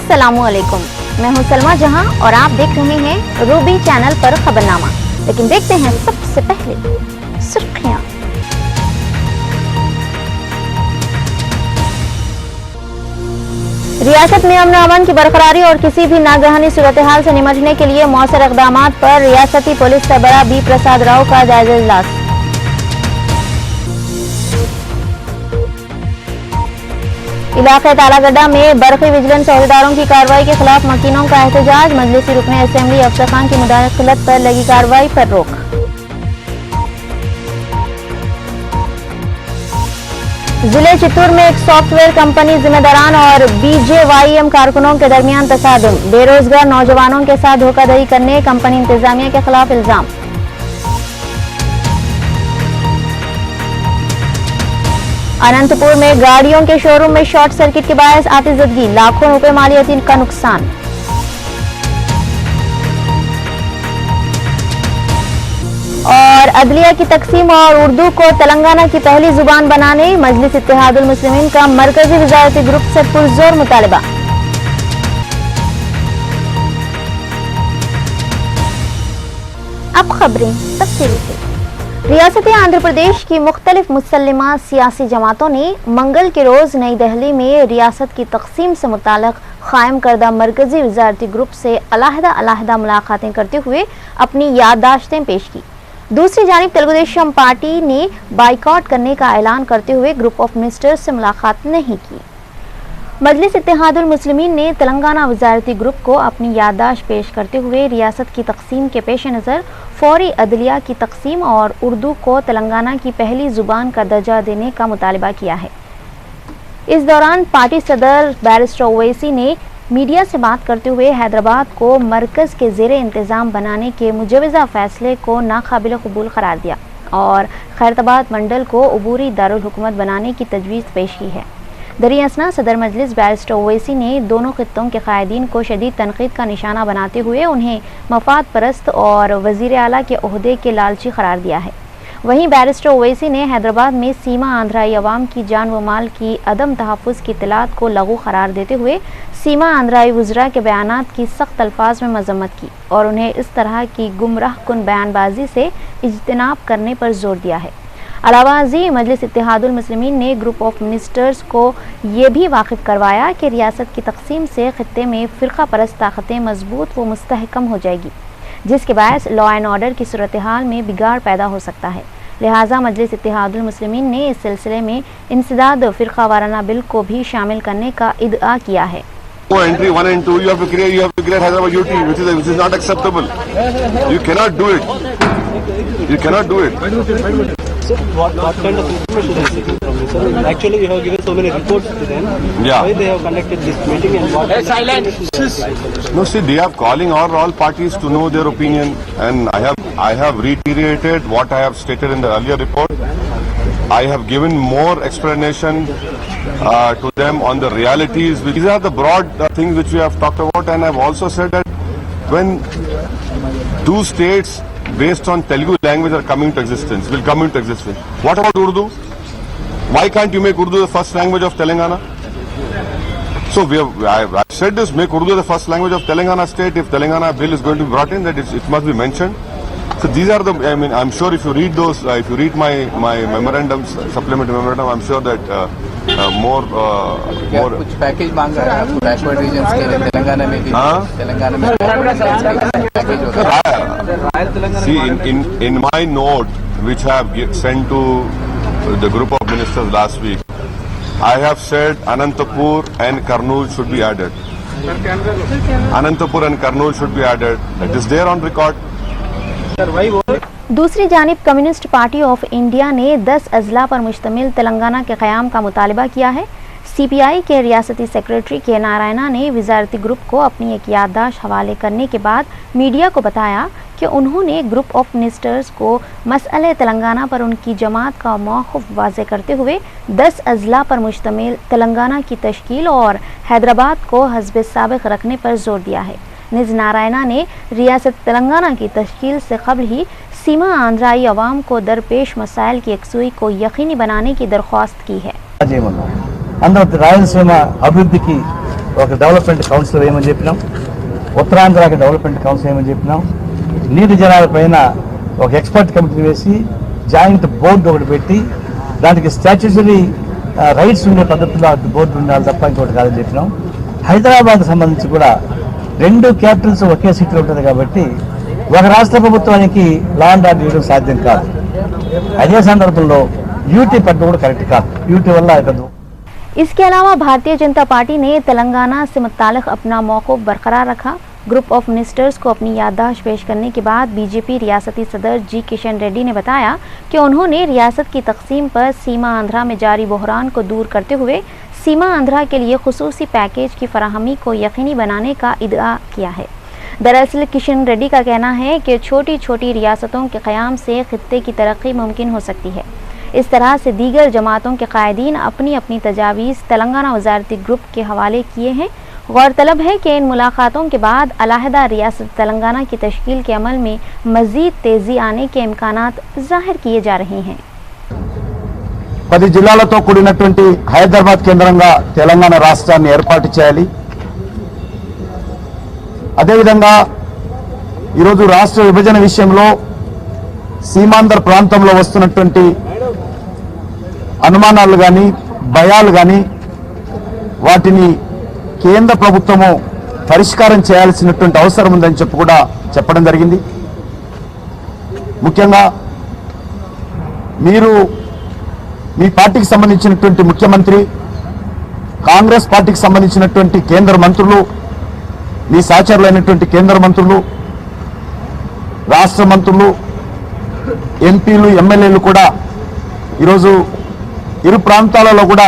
अस्सलामु अलैकुम, मैं हूं सलमा जहां और आप देख रहे हैं रूबी चैनल पर खबरनामा। लेकिन देखते हैं सबसे पहले सुर्खियां। रियासत में अमन अमन की बरकरारी और किसी भी नागहानी सूरत हाल से निपटने के लिए मौसर इक़दामात पर रियासती पुलिस सरबराह बी प्रसाद राव का जायजा इजलास। इलाके तालागड्डा में बरक़ी विजिलेंस अहदेदारों की कार्रवाई के खिलाफ मकीनों का एहतजाज। मजलिसी रुकने असेंबली अफसर खान की मुदाखलत पर लगी कार्रवाई पर रोक। जिले चित्तूर में एक सॉफ्टवेयर कंपनी जिम्मेदारान और BJYM कारकुनों के दरमियान तसादुम। बेरोजगार नौजवानों के साथ धोखाधड़ी करने कंपनी इंतजामिया के खिलाफ इल्जाम। अनंतपुर में गाड़ियों के शोरूम में शॉर्ट सर्किट के बायस आतिशबाजी, लाखों रुपए मालियती का नुकसान। और अदलिया की तकसीम और उर्दू को तेलंगाना की पहली जुबान बनाने मजलिस इत्तेहादुल मुस्लिमीन का मरकजी वजारती ग्रुप से पुरजोर मुतालबा। अब खबरें तफसील से। रियासत आंध्र प्रदेश की मुख्तलिफ मुसल्लिमा सियासी जमातों ने मंगल के रोज नई दिल्ली में रियासत की तकसीम से मुताल्लिक़ कायम करदा मरकजी वजारती ग्रुप से अलहदा मुलाकातें करते हुए अपनी याददाश्तें पेश की। दूसरी जानिब तेलुगुदेशम पार्टी ने बाइकआउट करने का ऐलान करते हुए ग्रुप ऑफ मिनिस्टर्स से मुलाकात नहीं की। मजलिस इत्तेहादुल मुस्लिमीन ने तेलंगाना वजारती ग्रुप को अपनी याददाश्त पेश करते हुए रियासत की तकसीम के पेश नज़र फौरी अदलिया की तकसीम और उर्दू को तेलंगाना की पहली जुबान का दर्जा देने का मुतालबा किया है। इस दौरान पार्टी सदर बैरिस्टर ओवैसी ने मीडिया से बात करते हुए हैदराबाद को मरकज़ के ज़ेरे इंतज़ाम बनाने के मुजवज़ा फ़ैसले को नाकाबिल कबूल करार दिया और खैरताबाद मंडल को अबूरी दारुल हुकूमत बनाने की तजवीज़ पेश की है। दरियासना सदर मजलिस बैरिस्टर ओवैसी ने दोनों खित्तों के कायदीन को शदीद तनकीद का निशाना बनाते हुए उन्हें मफाद परस्त और वज़ीर आला के ओहदे के लालची करार दिया है। वहीं बैरिस्टर ओवैसी ने हैदराबाद में सीमा आंध्राई अवाम की जान व माल की अदम तहफ़्फ़ुज़ की इत्तलात को लगू करार देते हुए सीमा आंध्राई वज़रा के बयानात की सख्त अल्फाज में मज़म्मत की और उन्हें इस तरह की गुमराह कुन बयानबाजी से इज्तनाब करने पर जोर दिया है। अलावा अज़ी मजलिस इत्तेहादुल मुस्लिमीन ने ग्रुप ऑफ मिनिस्टर्स को ये भी वाकिफ़ करवाया कि रियासत की तकसीम से खित्ते में फ़िरका परस्त ताकतें मजबूत व मुस्तहकम हो जाएगी, जिसके बायस लॉ एंड ऑर्डर की सूरत हाल में बिगाड़ पैदा हो सकता है। लिहाजा मजलिस इत्तेहादुल मुस्लिमीन ने इस सिलसिले में इंसदाद फ़िरका वाराना बिल को भी शामिल करने का इदआ किया है। Entry 1 and 2, you have to create Hyderabad UT, which is not acceptable. You cannot do it. You cannot do it. So what kind of information is seeking from you, sir? Actually, you have given so many reports to them. Yeah. Why they have conducted this meeting and what? No, see, they are calling all parties to know their opinion, and I have reiterated what I have stated in the earlier report. I have given more explanation to them on the realities. These are the broad things which we have talked about, and I have also said that when two states based on Telugu language will come into existence. What about Urdu? Why can't you make Urdu the first language of Telangana? So I've said this, make Urdu the first language of Telangana state. If Telangana bill is going to be brought in, that it must be mentioned. So these are the, I'm sure if you read those, if you read my memorandums, supplementary memorandum, I'm sure that more कुछ package मांग रहा है आपको backward regions के लिए तेलंगाना में भी। तेलंगाना में पैकेज होता है। See, in my note which I have sent to the group of ministers last week, I have said Anantapur and Kurnool should be added. Anantapur and Kurnool should be added. It is there on record. दूसरी जानिब communist party of India ने 10 अजला पर मुश्तमिल तेलंगाना के क़याम का मुतालबा किया है। CPI के रियासती सेक्रेटरी के नारायणा ने वजारती ग्रुप को अपनी एक याददाश्त हवाले करने के बाद मीडिया को बताया कि उन्होंने ग्रुप ऑफ मिनिस्टर्स को मसले तेलंगाना पर उनकी जमात का मौक़िफ़ वाज़े करते हुए 10 अजला पर मुश्तमिल तेलंगाना की तश्कील और हैदराबाद को हस्ब साबिक़ रखने पर जोर दिया है। निज नारायणा ने रियासत तेलंगाना की तश्कील से कबल ही सीमा आंध्राई अवाम को दरपेश मसाइल की यकसुई को यकीनी बनाने की दरख्वास्त की है। అందరూ రాయలసీమ అభివృద్ధికి ఒక డెవలప్మెంట్ కౌన్సిల్ వేయమని చెప్పినాం, ఉత్తరాంధ్రకి డెవలప్మెంట్ కౌన్సిల్ వేయమని చెప్పినాం, నీటి జలాల పైన ఒక ఎక్స్పర్ట్ కమిటీ వేసి జాయింట్ బోర్డు ఒకటి పెట్టి దానికి స్టాట్యూటరీ రైట్స్ ఉండే పద్ధతిలో బోర్డు ఉండాలి తప్ప ఇంకోటి కాదని చెప్పినాం. హైదరాబాద్ సంబంధించి కూడా 2 క్యాపిటల్స్ ఒకే సిటీలో ఉంటుంది కాబట్టి ఒక రాష్ట్ర ప్రభుత్వానికి లా అండ్ ఆర్డర్ ఇవ్వడం సాధ్యం కాదు. అదే సందర్భంలో యూటీ పట్టు కూడా కరెక్ట్ కాదు. యూటీ వల్ల అవుతుంది. इसके अलावा भारतीय जनता पार्टी ने तेलंगाना से मुताल्लिक अपना मौक़िफ़ बरकरार रखा। ग्रुप ऑफ मिनिस्टर्स को अपनी याददाश्त पेश करने के बाद बीजेपी रियासती सदर जी किशन रेड्डी ने बताया कि उन्होंने रियासत की तकसीम पर सीमा आंध्रा में जारी बहरान को दूर करते हुए सीमा आंध्रा के लिए खुसूसी पैकेज की फराहमी को यकीनी बनाने का इदआ किया है। दरअसल किशन रेड्डी का कहना है कि छोटी छोटी रियासतों के क़याम से खित्ते की तरक्की मुमकिन हो सकती है। इस तरह से दीगर जमातों के कायदीन अपनी अपनी तजावीज़ तेलंगाना वजारती ग्रुप के हवाले किए हैं। गौरतलब है कि इन मुलाकातों के बाद अलहदा रियासत तेलंगाना की तश्कील के अमल में मज़ीद तेज़ी आने के इम्कानात ज़ाहिर किए जा रहे हैं। 10 జిల్లాలతో కూడినటువంటి హైదరాబాద్ కేంద్రంగా తెలంగాణ రాష్ట్రాన్ని ఏర్పాటు చేయాలి. అదేవిధంగా ఈరోజు రాష్ట్ర విభజన విషయంలో సీమాంధ్ర ప్రాంతంలో వస్తున్నటువంటి అనుమానాలు కానీ భయాలు కానీ వాటిని కేంద్ర ప్రభుత్వము పరిష్కారం చేయాల్సినటువంటి అవసరం ఉందని చెప్పి కూడా చెప్పడం జరిగింది. ముఖ్యంగా మీరు మీ పార్టీకి సంబంధించినటువంటి ముఖ్యమంత్రి, కాంగ్రెస్ పార్టీకి సంబంధించినటువంటి కేంద్ర మంత్రులు, మీ సహచరులైనటువంటి కేంద్ర మంత్రులు, రాష్ట్ర మంత్రులు, ఎంపీలు, ఎమ్మెల్యేలు కూడా ఈరోజు ఇరు ప్రాంతాలలో కూడా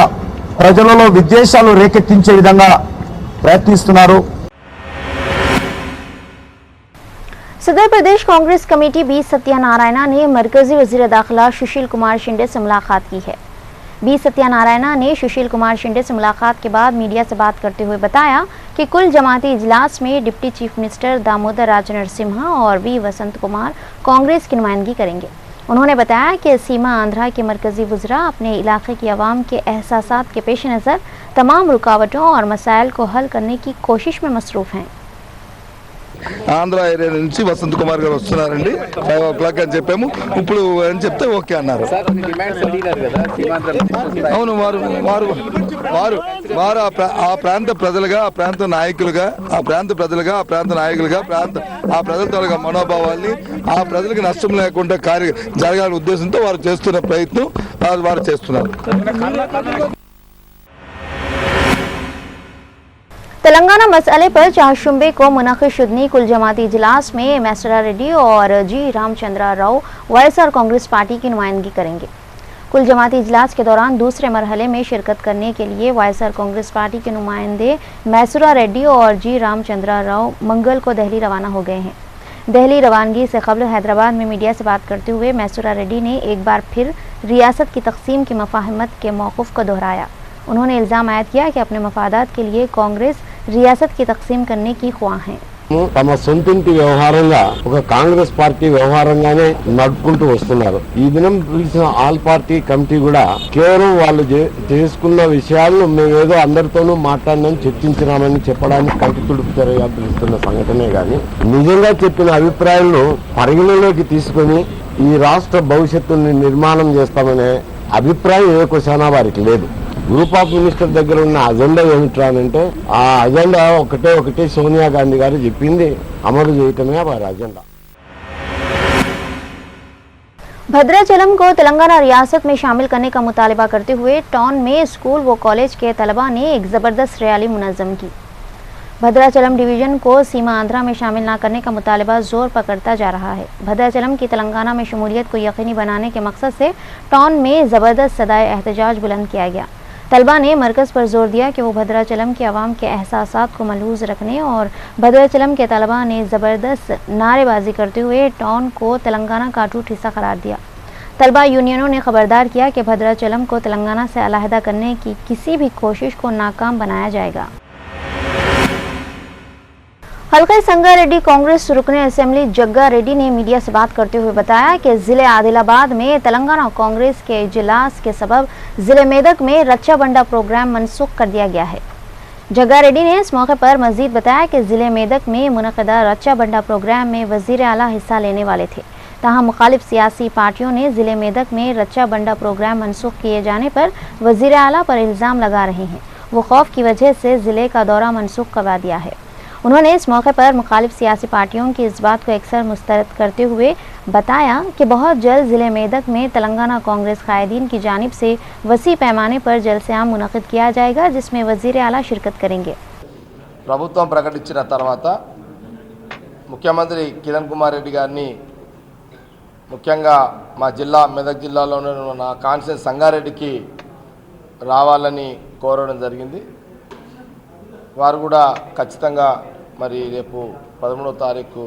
ప్రజలలో విద్వేషాలు రేకెత్తించే విధంగా ప్రయత్నిస్తున్నారు. सदर प्रदेश कांग्रेस कमेटी बी सत्यानारायणा ने मरकजी वजीर दाखिला सुशील कुमार शिंदे से मुलाकात की है। बी सत्यानारायणा ने सुशील कुमार शिंदे से मुलाकात के बाद मीडिया से बात करते हुए बताया कि कुल जमाती इजलास में डिप्टी चीफ मिनिस्टर दामोदर राज नरसिम्हा और वी वसंत कुमार कांग्रेस की नुमाइंदगी करेंगे। उन्होंने बताया कि सीमा आंध्रा के मरकजी वज़रा अपने इलाके की आवाम के एहसासात के पेश नज़र तमाम रुकावटों और मसाइल को हल करने की कोशिश में मसरूफ़ हैं। ఆంధ్ర ఏరియా నుంచి వసంత్ కుమార్ గారు వస్తున్నారండి, 5 o'clock అని చెప్పాము. ఇప్పుడు అని చెప్తే ఓకే అన్నారు. అవును, వారు ఆ ప్రాంత ప్రజలుగా, ఆ ప్రాంత నాయకులుగా, ఆ ప్రాంత నాయకులుగా ఆ ప్రజల తాలూకా మనోభావాల్ని, ఆ ప్రజలకు నష్టం లేకుండా జరగాలనే ఉద్దేశంతో వారు చేస్తున్న ప్రయత్నం వారు చేస్తున్నారు. तेलंगाना मसले पर चारशुंबे को मुनक़िद शुदनी कुल जमाती इजलास में मैसरा रेड्डी और जी रामचंद्र राव वाईएसआर कांग्रेस पार्टी की नुमाइंदगी करेंगे। कुल जमाती इजलास के दौरान दूसरे मरहले में शिरकत करने के लिए वाईएसआर कांग्रेस पार्टी के नुमाइंदे मैसरा रेड्डी और जी रामचंद्र राव मंगल को दिल्ली रवाना हो गए हैं। दिल्ली रवानगी से कबल हैदराबाद में मीडिया से बात करते हुए मैसरा रेड्डी ने एक बार फिर रियासत की तकसीम की मफाहमत के मौक़िफ़ को दोहराया। उन्होंने इल्ज़ाम आयद किया कि अपने मफादात के लिए कांग्रेस रियासत की तकसीम करने की ख्वाह है। తమ సొంతింటి వ్యవహారంగా ఒక కాంగ్రెస్ పార్టీ వ్యవహారంగానే నడుపుకుంటూ వస్తున్నారు. ఈ దినం పిలిచిన ఆల్ పార్టీ కమిటీ కూడా కేవలం వాళ్ళు చేసుకున్న విషయాలను మేమేదో అందరితోనూ మాట్లాడినాం, చర్చించినామని చెప్పడానికి కంటి తుడుపు చర్యగా పిలుస్తున్న సంఘటనే గాని నిజంగా చెప్పిన అభిప్రాయాలను పరిగణలోకి తీసుకొని ఈ రాష్ట్ర భవిష్యత్తుని నిర్మాణం చేస్తామనే అభిప్రాయం ఏ క్వశ్చనా వారికి లేదు. గ్రూప్ ఆఫ్ మినిస్టర్ దగ్గర ఉన్న అజెండా ఏమిట్రానంటే ఆ అజెండా ఒకటే సోనియా గాంధీ గారు చెప్పింది అమలు చేయటమే వారి అజెండా. भद्राचलम को तेलंगाना रियासत में शामिल करने का मुतालबा करते हुए टाउन में स्कूल व कॉलेज के तलबा ने एक ज़बरदस्त रैली मुनज़्ज़म की। भद्राचलम डिवीज़न को सीमा आंध्रा में शामिल न करने का मुतालबा जोर पकड़ता जा रहा है। भद्राचलम की तेलंगाना में शमूलियत को यकीनी बनाने के मकसद से टाउन में ज़बरदस्त सदाए एहतजाज बुलंद किया गया। तलबा ने मरकज़ पर जोर दिया कि वो भद्राचलम के अवाम के एहसासात को मलहूज़ रखने और भद्राचलम के तलबा ने ज़बरदस्त नारेबाजी करते हुए टाउन को तेलंगाना का अटूट हिस्सा करार दिया। तलबा यूनियनों ने खबरदार किया कि भद्राचलम को तेलंगाना से अलहदा करने की किसी भी कोशिश को नाकाम बनाया जाएगा। हल्का संगारेड्डी कांग्रेस रुकने असेंबली जग्गा रेड्डी ने मीडिया से बात करते हुए बताया कि ज़िले आदिलाबाद में तेलंगाना कांग्रेस के इजलास के सबब ज़िले मेदक में रक्षा बंडा प्रोग्राम मनसूख कर दिया गया है। जग्गा रेड्डी ने इस मौके पर मजीद बताया कि जिले मेदक में मुनक़दा रच्चा बंडा प्रोग्राम में वज़ीर आला हिस्सा लेने वाले थे, तहाँ मुखालिफ सियासी पार्टियों ने जिले मेदक में रच्चा बंडा प्रोग्राम मनसूख किए जाने पर वज़ीर आला पर इल्ज़ाम लगा रहे हैं। वो खौफ की वजह से ज़िले का दौरा मनसूख करवा दिया है। उन्होंने इस मौके पर मुखालिफ सियासी पार्टियों की इस बात को अक्सर मुस्तरद करते हुए बताया कि बहुत जल्द ज़िले मेदक में तेलंगाना कांग्रेस कायदीन की जानिब से वसी पैमाने पर जलसे-आम मुनक़िद किया जाएगा, जिसमें वज़ीर आला शिरकत करेंगे। ప్రభుత్వం ప్రకటించిన తర్వాత ముఖ్యమంత్రి కిరణ్ కుమార్ రెడ్డి గారిని ముఖ్యంగా మా జిల్లా మెదక్ జిల్లాలోని నా కాన్స్టిట్యూయెన్సీ సంగారెడ్డికి రావాలని కోరడం జరిగింది. వారు కూడా ఖచ్చితంగా మరి రేపు 13వ తారీఖు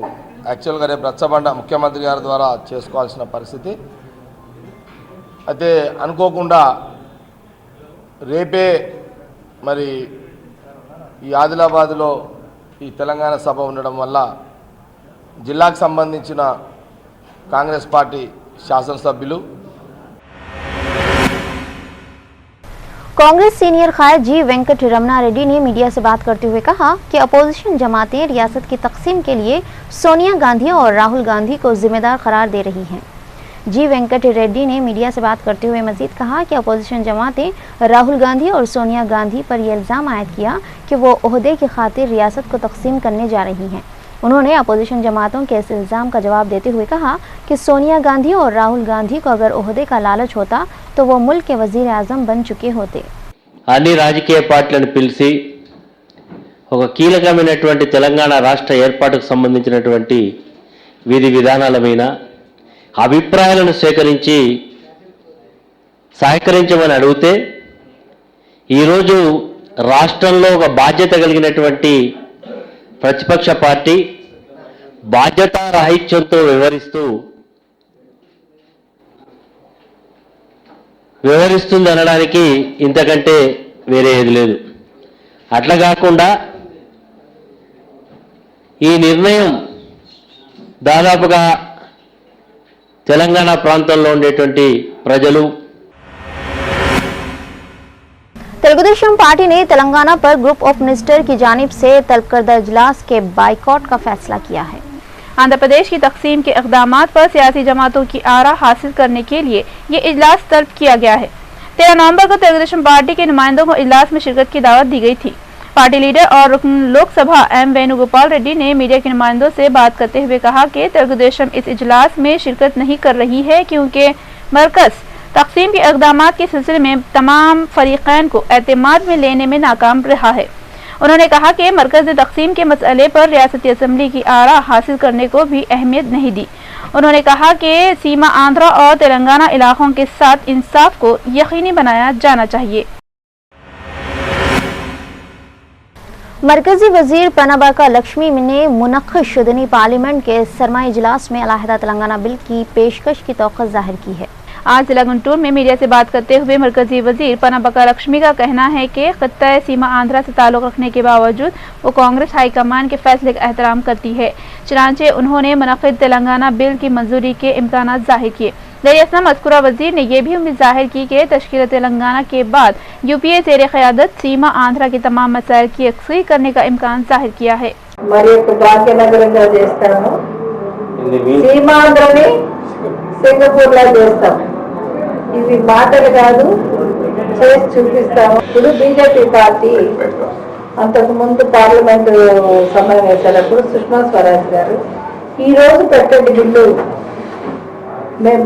యాక్చువల్గా రేపు రచ్చబండ ముఖ్యమంత్రి గారి ద్వారా చేసుకోవాల్సిన పరిస్థితి. అయితే అనుకోకుండా రేపే మరి ఈ ఆదిలాబాద్లో ఈ తెలంగాణ సభ ఉండడం వల్ల జిల్లాకు సంబంధించిన కాంగ్రెస్ పార్టీ శాసనసభ్యులు कांग्रेस सीनियर कायद जी वेंकट रमना रेड्डी ने मीडिया से बात करते हुए कहा कि अपोजिशन जमातें रियासत की तकसीम के लिए सोनिया गांधी और राहुल गांधी को जिम्मेदार करार दे रही हैं। जी वेंकट रेड्डी ने मीडिया से बात करते हुए मजीद कहा कि अपोजिशन जमातें राहुल गांधी और सोनिया गांधी पर यह इल्ज़ाम आयद किया कि वो ओहदे की खातिर रियासत को तकसीम करने जा रही हैं। उन्होंने अपोजिशन जमातों के इस इल्ज़ाम का जवाब देते हुए कहा कि सोनिया गांधी और राहुल गांधी को अगर ओहदे का लालच होता तो वो मुल्क के वज़ीर आज़म बन चुके होते। అన్ని రాజకీయ పార్టీలను పిలిచి ఒక కీలకమైనటువంటి తెలంగాణ రాష్ట్ర ఏర్పాటుకు సంబంధించినటువంటి విధి విధానాల మీద అభిప్రాయాలను సేకరించి సహకరించమని అడిగితే ఈరోజు రాష్ట్రంలో ఒక బాధ్యత కలిగినటువంటి ప్రతిపక్ష పార్టీ బాధ్యతారాహిత్యంతో వ్యవహరిస్తుంది అనడానికి ఇంతకంటే వేరే ఏది లేదు. అట్లా కాకుండా ఈ నిర్ణయం దాదాపుగా తెలంగాణ ప్రాంతంలో ఉండేటువంటి ప్రజలు तेलुगुदेशम पार्टी ने तेलंगाना पर ग्रुप ऑफ मिनिस्टर की जानिब से तलब करदा इजलास के बाइकॉट का फैसला किया है। आंध्र प्रदेश की तकसीम के इक़दामात पर सियासी जमातों की आरा हासिल करने के लिए ये इजलास तलब किया गया है। 13 नवंबर को तेलुगुदेशम पार्टी के नुमाइंदों को इजलास में शिरकत की दावत दी गई थी। पार्टी लीडर और रुकन लोकसभा एम वेणुगोपाल रेड्डी ने मीडिया के नुमाइंदों से बात करते हुए कहा कि तेलुगुदेशम इस इजलास में शिरकत नहीं कर रही है क्योंकि मरकज़ तकसीम के इक़दामात के सिलसिले में तमाम फरीक़ैन को एतमाद में लेने में नाकाम रहा है। उन्होंने कहा कि मरकज़ ने तकसीम के मसले पर रियासती असम्बली की आरा हासिल करने को भी अहमियत नहीं दी। उन्होंने कहा कि सीमा आंध्रा और तेलंगाना इलाकों के साथ इंसाफ को यकीनी बनाया जाना चाहिए। मरकजी वजीर पनाबाका लक्ष्मी ने मुनक़्क़िद शुदनी पार्लियामेंट के सरमाई इजलास में अलहदा तेलंगाना बिल की पेशकश की तौक़्क़त ज़ाहिर की है। आज जिला गुंटूर में मीडिया से बात करते हुए मरकजी वजीर पनाबाका लक्ष्मी का कहना है कि खित्ता सीमा आंध्रा से ताल्लुक़ रखने के बावजूद वो कांग्रेस हाईकमान के फैसले का एहतराम करती है। चनांचे उन्होंने मुनक़्क़िद तेलंगाना बिल की मंजूरी के इम्कानात ज़ाहिर किए। दरियासना मज़कूरा वजीर ने यह भी उम्मीद जाहिर की कि तश्कील तेलंगाना के बाद यूपीए ज़ेर क़यादत सीमा आंध्रा के तमाम मसाइल की यकसी करने का इम्कान जाहिर किया है। సింగపూర్ లా చేస్తాం, ఇవి మాటలు కాదు చేసి చూపిస్తాము. ఇప్పుడు బీజేపీ పార్టీ అంతకు ముందు పార్లమెంటు సమావేశాలప్పుడు సుష్మా స్వరాజ్ గారు ఈ రోజు పెట్టండి బిల్లు మేము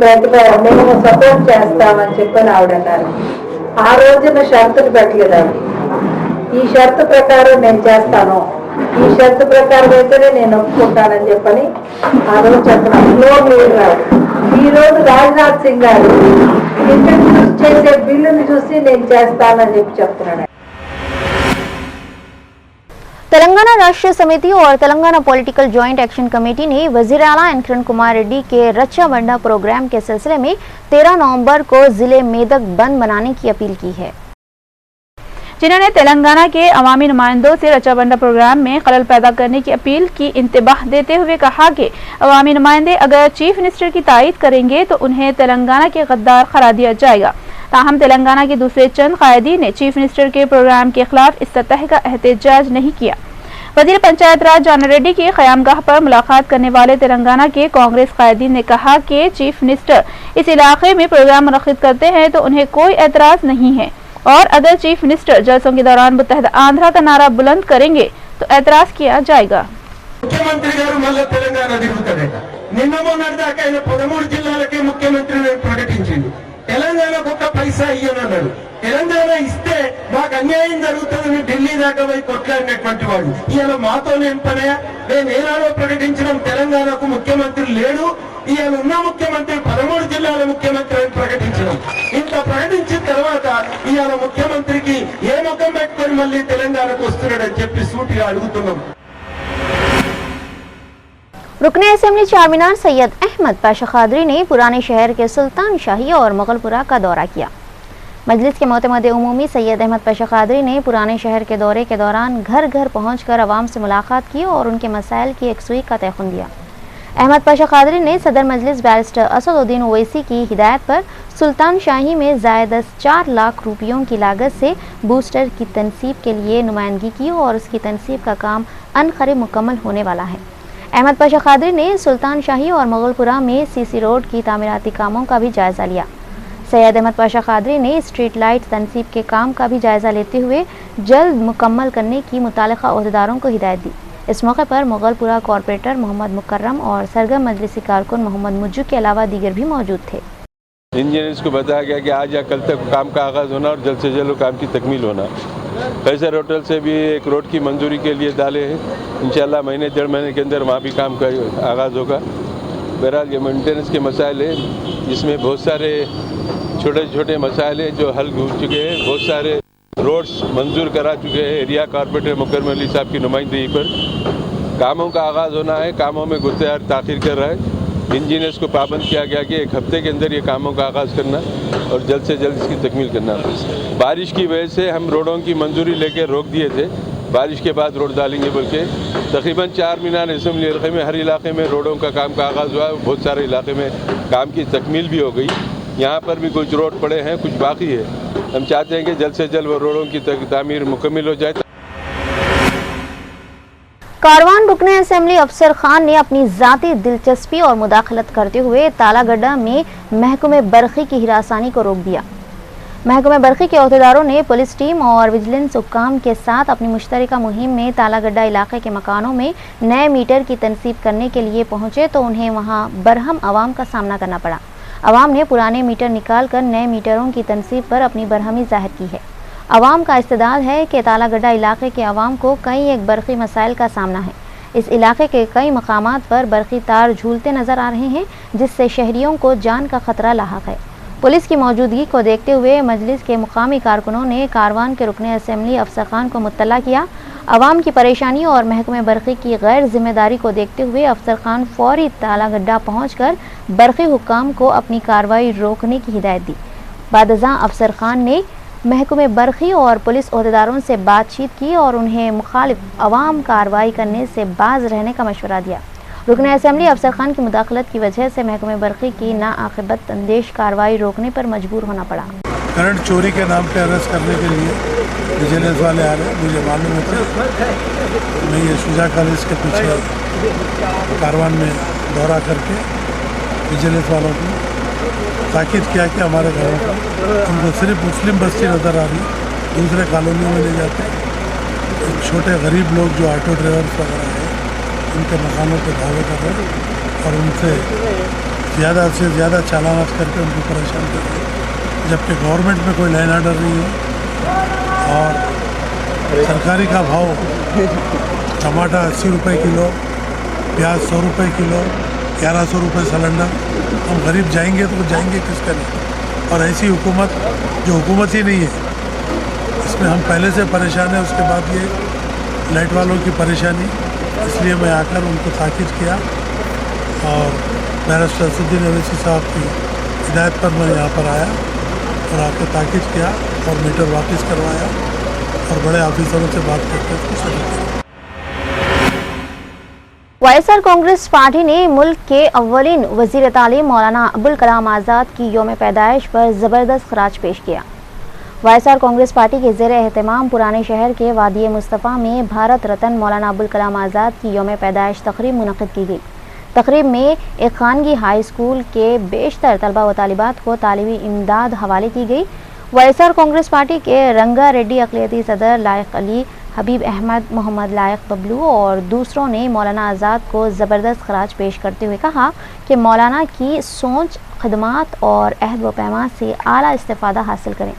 సపోర్ట్ చేస్తామని చెప్పని ఆవిడ అన్నారు. ఆ రోజున షరతులు పెట్టలేదు ఆవిడ. ఈ షరతు ప్రకారం నేను చేస్తాను, ఈ షరతు ప్రకారం అయితేనే నేను ఒప్పుకుంటానని చెప్పని ఆ రోజు చెప్పినాను. ఫ్లోర్ లీడర్ ఈ రోజు రాజ్నాథ్ సింగ్ గారు ఇంట్రడ్యూస్ చేసే బిల్లుని చూసి నేను చేస్తానని చెప్పి చెప్తున్నాడు. तेलंगाना राष्ट्रीय समिति और Telangana political joint action committee ने वजीर आला एन किरण कुमार रेड्डी के रच्चा बंडा प्रोग्राम के सिलसिले में 13 नवंबर को जिले मेदक बंद बनाने की अपील की है, जिन्होंने तेलंगाना के अवामी नुमाइंदों से रचा बंडा प्रोग्राम में खलल पैदा करने की अपील की इंतबाह देते हुए कहा कि अवामी नुमाइंदे अगर चीफ मिनिस्टर की तायीद करेंगे तो उन्हें तेलंगाना के गद्दार करार दिया जाएगा। ताहम तेलंगाना के दूसरे चंद कायदीन ने चीफ मिनिस्टर के प्रोग्राम के खिलाफ इस सतह का एहतजाज नहीं किया। वजीर पंचायत राज जाना रेड्डी की क़यामगाह पर मुलाकात करने वाले तेलंगाना के कांग्रेस कायदीन ने कहा कि चीफ मिनिस्टर इस इलाके में प्रोग्राम मुनक्किद करते हैं तो उन्हें कोई एतराज नहीं है, और अगर चीफ मिनिस्टर जलसों के दौरान मुत्तहदा आंध्रा का नारा बुलंद करेंगे तो एतराज किया जाएगा। ముఖ్యమంత్రి గారు మళ్ళీ తెలంగాణ దిగుతాడట। నిన్న మొన్నటిదాకా ఆయన 13 జిల్లాలకే ముఖ్యమంత్రిని ప్రకటించింది। తెలంగాణకు ఒక్క పైసా ఇయ్యనన్నాడు। తెలంగాణ ఇస్తే మాకు అన్యాయం జరుగుతుందని ఢిల్లీ దాకా పోయి కొట్లాడినటువంటి వాడు ఇవాళ మాతోనే పనే। నేను ఏనాడో ప్రకటించిన తెలంగాణకు ముఖ్యమంత్రి లేడు, ఇవాళ ఉన్న ముఖ్యమంత్రి 13 జిల్లాల ముఖ్యమంత్రి అని ప్రకటించడం। ఇంత ప్రకటించిన తర్వాత ఇవాళ ముఖ్యమంత్రికి ఏ ముఖం పెట్టుకొని మళ్ళీ తెలంగాణకు వస్తున్నాడని చెప్పి సూటిగా అడుగుతున్నాం। रुकने असेंबली चारमीनार सैयद अहमद पाशा कादरी ने पुराने शहर के सुल्तान शाही और मुगलपुरा का दौरा किया। मजलिस के मोतमद उमूमी सैयद अहमद पाशा कादरी ने पुराने शहर के दौरे के दौरान घर घर पहुंचकर आवाम से मुलाकात की और उनके मसाइल की यकसुई का तयखुन दिया। अहमद पाशा कादरी ने सदर मजलिस बैरिस्टर असदुद्दीन ओवैसी की हिदायत पर सुल्तान शाही में ज़ायद 4 लाख रुपयों की लागत से बूस्टर की तनसीब के लिए नुमाइंदगी की और उसकी तनसीब का काम अनक़रीब मुकम्मल होने वाला है। अहमद पाशा कादरी ने सुल्तान शाही और मुगलपुरा में सीसी रोड की तामीराती कामों का भी जायज़ा लिया। सैयद अहमद पाशा कादरी ने स्ट्रीट लाइट तनसीब के काम का भी जायज़ा लेते हुए जल्द मुकम्मल करने की मुतालिका अहदेदारों को हिदायत दी। इस मौके पर मुगलपुरा कॉरपोरेटर मोहम्मद मुकर्रम और सरगम मजलिसी कारकुन मोहम्मद मुज्जू के अलावा दीगर भी मौजूद थे। इंजीनियर्स को बताया गया कि आज या कल तक काम का आगाज़ होना और जल्द से जल्द काम की तकमील होना। कैसर होटल से भी एक रोड की मंजूरी के लिए डाले हैं, इंशाल्लाह महीने 1.5 महीने के अंदर वहाँ भी काम का आगाज़ होगा। बहरहाल ये मेंटेनेंस के मसाइल हैं, जिसमें बहुत सारे छोटे छोटे मसाइल हैं जो हल हो चुके हैं। बहुत सारे रोड्स मंजूर करा चुके हैं। एरिया कॉर्पोरेटर मुकर्रम अली साहब की नुमाइंदगी पर कामों का आगाज़ होना है। कामों में गुस्तार ताख़ीर कर रहा है। इंजीनियर्स को पाबंद किया गया कि 1 हफ्ते के अंदर ये कामों का आगाज़ करना और जल्द से जल्द इसकी तकमील करना। बारिश की वजह से हम रोडों की मंजूरी लेकर रोक दिए थे, बारिश के बाद रोड डालेंगे बोल के। तकरीबन 4 मीनार असेंबली इलाके में हर इलाके में रोडों का काम का आगाज़ हुआ है। बहुत सारे इलाके में काम की तकमील भी हो गई। यहाँ पर भी कुछ रोड पड़े हैं, कुछ बाकी है। हम चाहते हैं कि जल्द से जल्द वो रोडों की तामीर मुकम्मल हो जाए। कारवान रुकने असेंबली अफसर खान ने अपनी ज़ाती दिलचस्पी और मुदाखलत करते हुए तालागड्डा में महकमे बरक़ी की हिरासानी को रोक दिया। महकमे बरक़ी के अहदेदारों ने पुलिस टीम और विजिलेंस हुक्काम के साथ अपनी मुश्तरका मुहिम में तालागड्डा इलाके के मकानों में नए मीटर की तनसीब करने के लिए पहुँचे तो उन्हें वहाँ बरहम आवाम का सामना करना पड़ा। आवाम ने पुराने मीटर निकाल कर नए मीटरों की तनसीब पर अपनी बरहमी ज़ाहिर की है। आवाम का इस्तेदाद है कि तालागड्डा इलाके के आवाम को कई एक बरक़ी मसाइल का सामना है। इस इलाके के कई मकामात पर बरक़ी तार झूलते नज़र आ रहे हैं, जिससे शहरियों को जान का ख़तरा लाहक है। पुलिस की मौजूदगी को देखते हुए मजलिस के मुकामी कारकुनों ने कारवान के रुकने असेंबली अफसर खान को मुत्तला किया। आवाम की परेशानी और महकमे बरक़ी की गैर जिम्मेदारी को देखते हुए अफसर खान फौरी तालागड्डा पहुँचकर बरक़ी हुक्काम को अपनी कार्रवाई रोकने की हिदायत दी। बादज़ां अफसर खान ने महकमे बरक़ी और पुलिस अहदेदारों से बातचीत की और उन्हें मुखालिफ अवाम कार्रवाई करने से बाज रहने का मशवरा दिया। रुकने असेंबली अफसर खान की मुदाखलत की वजह से महकमे बरक़ी की नाआक़िबत अंदेश कार्रवाई रोकने पर मजबूर होना पड़ा। करंट चोरी के नाम पे अरेस्ट करने के लिए विजिलेंस वाले आ रहे हैं। मुझे मालूम है मैं ये शुजा कॉलेज के पीछे कारवान में दौरा करके विजिलेंस वालों को ताकीद किया कि हमारे घरों को उनको सिर्फ मुस्लिम बस्ती नज़र आ रही, दूसरे कॉलोनियों में ले जाते हैं। छोटे गरीब लोग जो ऑटो ड्राइवर्स वगैरह हैं, उनके मकानों पे दावे कर रहे हैं और उनसे ज़्यादा से ज़्यादा चालानात करके उनको परेशान कर रहे हैं, जबकि गवर्नमेंट में कोई लाइन आर्डर नहीं है। और सरकारी का भाव टमाटर 80 रुपये किलो, प्याज 100 रुपये किलो, 1100 रुपये सिलेंडर। हम गरीब जाएंगे तो जाएंगे किसका नहीं। और ऐसी हुकूमत जो हुकूमत ही नहीं है, इसमें हम पहले से परेशान हैं। उसके बाद ये लाइट वालों की परेशानी, इसलिए मैं आकर उनको ताकीद किया और बैरिस्टर असदुद्दीन ओवैसी साहब की हिदायत पर मैं यहाँ पर आया और आकर ताकीद किया और मीटर वापस करवाया और बड़े ऑफिसरों से बात करके उसको सही किया। वाईएसआर कांग्रेस पार्टी ने मुल्क के अव्वलीन वजीर तालीम मौलाना अब्दुल कलाम आज़ाद की यौम पैदाइश पर ज़बरदस्त खराज पेश किया। वाईएसआर कांग्रेस पार्टी के ज़ेर एहतमाम पुराने शहर के वादी मुस्तफ़ा में भारत रत्न मौलाना अब्दुल कलाम आज़ाद की यौम पैदाइश तकरीब मुनक़िद की गई। तकरीब में एक खानगी हाई स्कूल के बेशतर तलबा व तालिबात को तालीमी इमदाद हवाले की गई। वाईएसआर कांग्रेस पार्टी के रंगा रेड्डी अक़लियती सदर लायक अली, हबीब अहमद, मोहम्मद लायक बबलू और दूसरों ने मौलाना आज़ाद को ज़बरदस्त खराज पेश करते हुए कहा कि मौलाना की सोच, खदमात और अहद व पैमान से आला इस्तिफ़ादा हासिल करें।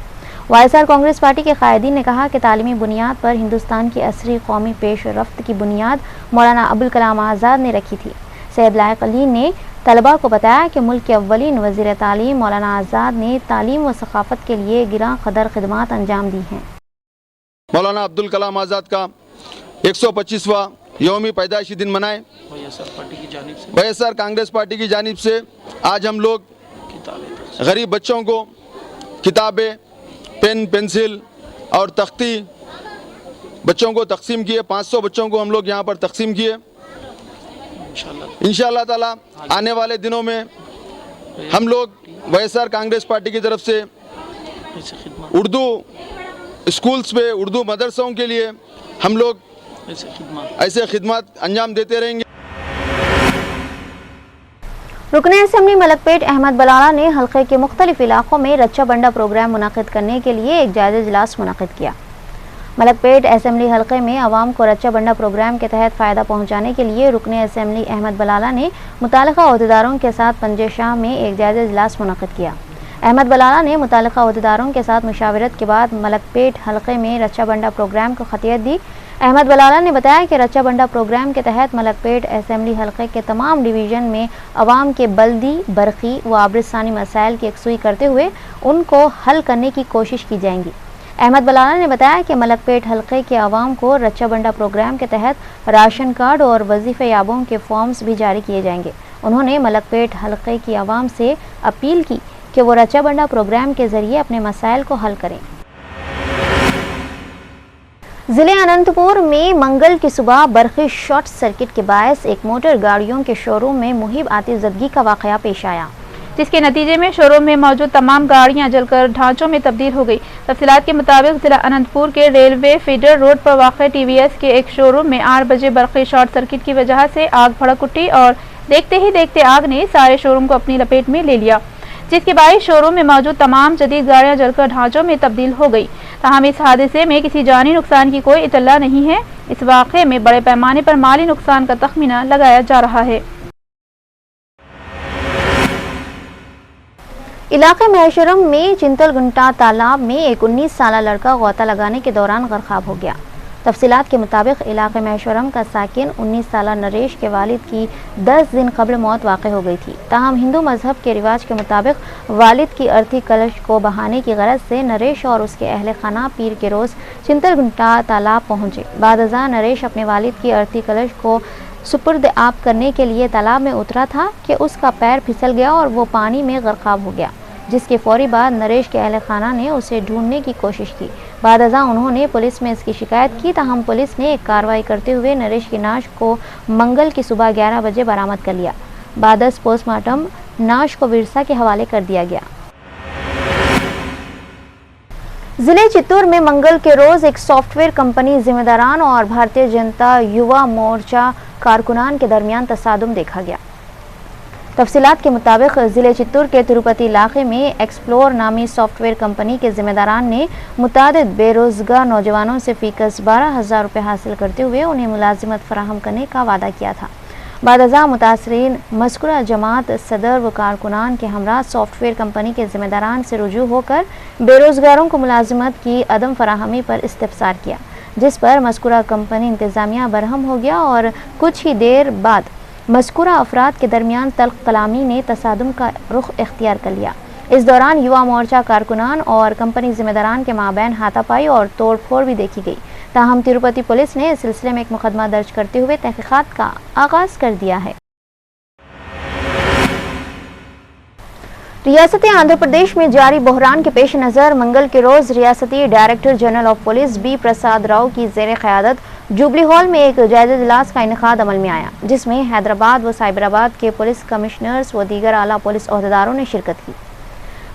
वाईएसआर कांग्रेस पार्टी के कायदीन ने कहा कि तालीमी बुनियाद पर हिंदुस्तान की असरी कौमी पेश रफ्त की बुनियाद मौलाना अब्दुल कलाम आज़ाद ने रखी थी। सैयद लायक अली ने तलबा को बताया कि मुल्क के अव्वलीन वज़ीर तालीम मौलाना आज़ाद ने तालीम व सक़ाफ़त के लिए गिरां क़दर खिदमात अंजाम दी हैं। मौलाना अब्दुल कलाम आज़ाद का 125वां यौमी पैदाइशी दिन मनाएं। वाईएसआर कांग्रेस पार्टी की जानिब से आज हम लोग गरीब बच्चों को किताबें, पेन, पेंसिल और तख्ती बच्चों को तकसीम किए। 500 बच्चों को हम लोग यहाँ पर तकसीम किए। इंशाअल्लाह ताला आने वाले दिनों में हम लोग वाईएसआर कांग्रेस पार्टी की तरफ से उर्दू स्कूल्स पे, उर्दू मदरसों के लिए हम लोग ऐसे खिदमत अंजाम देते रहेंगे। रुकने असेंबली मलकपेट अहमद बलाला ने हल्के के मुख्तलिफ इलाकों में रच्चा बंडा प्रोग्राम मुनाकिद करने के लिए एक जायज़ा इजलास मुनाकिद किया। मलकपेट असेंबली हल्के में आवाम को रच्चा बंडा प्रोग्राम के तहत फ़ायदा पहुँचाने के लिए रुकने असेंबली अहमद बलाला ने मुतालिका अहदेदारों के साथ पंजे शाह में एक जायज़ा इजलास मुनाकिद किया। अहमद बलाला ने मुतालिका अहदेदारों के साथ मुशावरत के बाद मलकपेट हल्के में रच्चा बंडा प्रोग्राम को खतियत दी। अहमद बलाला ने बताया कि रच्चा बंडा प्रोग्राम के तहत मलकपेट असेंबली हल्के के तमाम डिवीज़न में आवाम के बल्दी, बरक़ी व आबरसानी मसाइल की यकसुई करते हुए उनको हल करने की कोशिश की जाएंगी। अहमद बलाला ने बताया कि मलकपेट हल्के के आवाम को रच्चा बंडा प्रोग्राम के तहत राशन कार्ड और वजीफ़े याबों के फॉर्म्स भी जारी किए जाएंगे। उन्होंने मलकपेट हल्के की आवाम से अपील की कि वो रच्चा बंडा प्रोग्राम के ज़रिए अपने मसाइल को हल करें। ज़िले अनंतपुर में मंगल की सुबह बरक़ी शॉर्ट सर्किट के बायस एक मोटर गाड़ियों के शोरूम में मुहिब आतिशज़दगी का वाक़या पेश आया, जिसके नतीजे में शोरूम में मौजूद तमाम गाड़ियां जलकर ढांचों में तब्दील हो गई। तफसीलात के मुताबिक जिला अनंतपुर के रेलवे फीडर रोड पर वाक़ टीवीएस के एक शोरूम में 8 बजे बरक़ी शॉर्ट सर्किट की वजह से आग भड़क उठी और देखते ही देखते आग ने सारे शोरूम को अपनी लपेट में ले लिया, जिसके बायस शोरूम में मौजूद तमाम जदीद गाड़ियां जलकर ढांचों में तब्दील हो गई। ताहम इस हादसे में किसी जानी नुकसान की कोई इतला नहीं है। इस वाक़े में बड़े पैमाने पर माली नुकसान का तखमीना लगाया जा रहा है। इलाके महेश्वरम में चिंतलगुंटा तालाब में एक 19 साला लड़का गौता लगाने के दौरान गर्काब हो गया। तफसीलात के मुताबिक इलाके महेश्वरम का साकिन 19 साला नरेश के वालिद की 10 दिन कबल मौत वाक़ हो गई थी। ताहम हिंदू मजहब के रिवाज के मुताबिक वालिद की अर्थी कलश को बहाने की गरज से नरेश और उसके अहले खाना पीर के रोज़ चिंतलगुंटा तालाब पहुँचे। बादज़ा नरेश अपने वालिद की अर्थी कलश को सुपुर्द आब करने के लिए तालाब में उतरा था कि उसका पैर फिसल गया और वो पानी में गर्काब हो गया, जिसके फौरी बाद नरेश के अहले खाना ने उसे ढूंढने की कोशिश की। बादज़ा उन्होंने पुलिस में इसकी शिकायत की। ताहम पुलिस ने एक कार्रवाई करते हुए नरेश की नाश को मंगल की सुबह 11 बजे बरामद कर लिया। बादस पोस्टमार्टम नाश को विरसा के हवाले कर दिया गया। जिले चित्तौड़ में मंगल के रोज एक सॉफ्टवेयर कंपनी जिम्मेदारान और भारतीय जनता युवा मोर्चा कारकुनान के दरमियान तसादुम देखा गया। तफसीलात के मुताबिक ज़िले चित्तौड़ के तिरुपति इलाके में एक्सप्लोर नामी सॉफ्टवेयर कंपनी के जिम्मेदारान ने मुतादिद बेरोज़गार नौजवानों से फ़ीकस 12,000 रुपये हासिल करते हुए उन्हें मुलाजिमत फराहम करने का वादा किया था। बादज़ा मुतासरीन मज़कूरा जमात सदर व कारकुनान के हमरा सॉफ्टवेयर कंपनी के जिम्मेदारान से रुजू होकर बेरोज़गारों को मुलाजिमत की अदम फराहमी पर इस्तफसार किया, जिस पर मज़कूरा कंपनी इंतज़ामिया बरहम हो गया और कुछ ही देर बाद मज़कूरा अफराद के दरमियान तल्ख कलामी ने तसादुम का रुख इख्तियार कर लिया। इस दौरान युवा मोर्चा कारकुनान और कंपनी जिम्मेदारान के माबैन हाथापाई और तोड़ फोड़ भी देखी गई। ताहम तिरुपति पुलिस ने इस सिलसिले में एक मुकदमा दर्ज करते हुए तहकीकात का आगाज कर दिया है। रियासती आंध्र प्रदेश में जारी बहरान के पेश नज़र मंगल के रोज रियासती director general of police B Prasad Rao की ज़ेर क़यादत जुबली हॉल में एक जायजा इजलास का इनेकाद अमल में आया, जिसमें हैदराबाद व साइबराबाद के पुलिस कमिश्नर्स व दीगर आला पुलिस ओहदेदारों ने शिरकत की।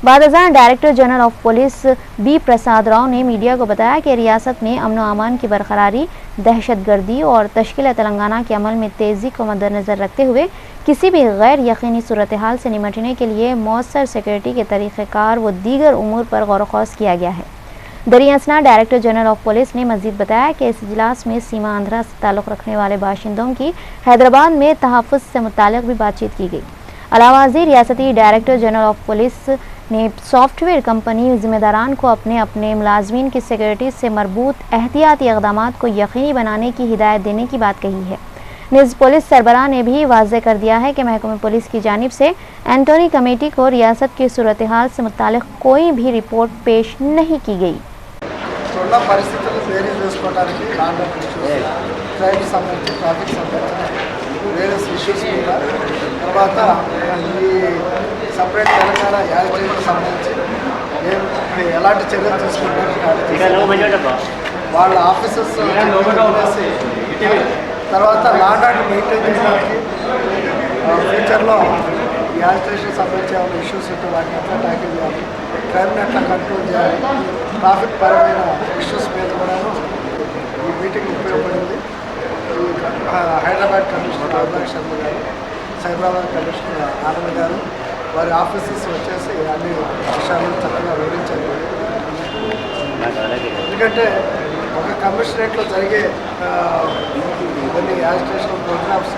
बाद अज़ान director general of police B Prasad Rao ने मीडिया को बताया कि रियासत में अमन व अमान की बरकरारी, दहशतगर्दी और तश्कील तेलंगाना के अमल में तेज़ी को मद्देनज़र रखते हुए किसी भी गैर यकीनी सूरत हाल से निपटने के लिए मौसर सिक्योरिटी के तरीक़ेकार व दीगर उमूर पर गौर व ख़ौस किया गया है। दरियासना डायरेक्टर जनरल ऑफ पुलिस ने मज़ीद बताया कि इस इजलास में सीमा आंध्रा से ताल्लुक़ रखने वाले बाशिंदों की हैदराबाद में तहफ़्फ़ुज़ से मुताल्लिक़ भी बातचीत की गई। अलावाज़ी रियासती डायरेक्टर जनरल ऑफ पुलिस ने सॉफ्टवेयर कंपनी ज़िम्मेदारान को अपने अपने मुलाजमीन की सिक्योरिटी से मरबूत एहतियाती इक़दामात को यकीनी बनाने की हिदायत देने की बात कही है। निज़ पुलिस सरबराह ने भी वाज़ेह कर दिया है कि महकमा पुलिस की जानिब से एंटोनी कमेटी को रियासत की सूरत हाल से मुताल्लिक़ कोई भी रिपोर्ट पेश नहीं की गई। పరిస్థితులు వేరే చేసుకోవడానికి క్రైమ్ సంబంధించి ట్రాఫిక్ సంబంధించి వేరే ఇష్యూస్ మీద తర్వాత ఈ సపరేట్ తెలంగాణ యాజిటేషన్ సంబంధించి ఎలాంటి చర్యలు తీసుకుంటారు వాళ్ళ ఆఫీసర్స్ తర్వాత లాండ్ ఆర్డర్ మెయింటైన్ చేయడానికి ఫ్యూచర్లో యాజిటేషన్ సంబంధించి ఏమైనా ఇష్యూస్ ఉంటే వాటిని ఎట్లా ట్యాకిల్ చేయాలి, క్రైమ్ని ఎట్లా కంట్రోల్ చేయాలి, ట్రాఫిక్ పరమైన ఇష్యూస్ మీద కూడా ఈ మీటింగ్ ఉపయోగపడింది. హైదరాబాద్ కమిషనర్ అభిలాష్ శర్మ గారు, సైబరాబాద్ కమిషనర్ ఆనంద్ గారు, వారి ఆఫీసర్స్ వచ్చేసి అన్ని విషయాలను చక్కగా వివరించారు. ఎందుకంటే ఒక కమిషనరేట్లో జరిగే కొన్ని యాజిటేషన్ ప్రోగ్రామ్స్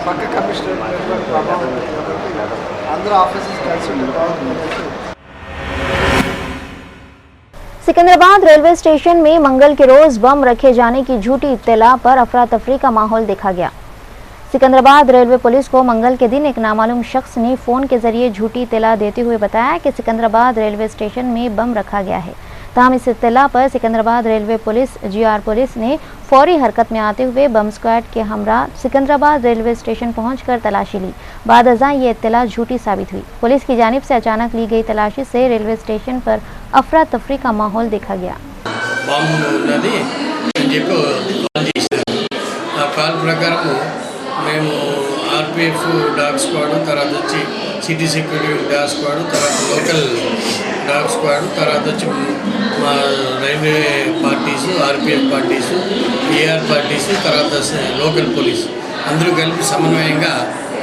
పక్క కమిషనరేట్ ప్రభావం కాబట్టి అందరూ ఆఫీసర్స్ కలిసి ఉంటే బాగుంటుంది. सिकंदराबाद रेलवे स्टेशन में मंगल के रोज बम रखे जाने की झूठी इत्तला पर अफरा तफरी का माहौल देखा गया। सिकंदराबाद रेलवे पुलिस को मंगल के दिन एक नामालूम शख्स ने फ़ोन के जरिए झूठी इत्तला देते हुए बताया कि सिकंदराबाद रेलवे स्टेशन में बम रखा गया है। ताहम इस इत्तला पर Secunderabad railway police GR police ने फौरी हरकत में आते हुए बम स्क्वाड के हमरा सिकंदराबाद रेलवे स्टेशन पहुंचकर तलाशी ली। बाद अज़ां ये इत्तला झूठी साबित हुई। पुलिस की जानिब से अचानक ली गई तलाशी से रेलवे स्टेशन पर अफरा तफरी का माहौल देखा गया। మేము ఆర్పిఎఫ్ డాగ్ స్క్వాడ్, తర్వాత వచ్చి సిటీ సెక్యూరిటీ డాగ్ స్క్వాడ్, తర్వాత లోకల్ డాగ్ స్క్వాడ్, తర్వాత వచ్చి మా railway parties, RPF parties, AR parties, తర్వాత లోకల్ పోలీస్ అందరూ కలిపి సమన్వయంగా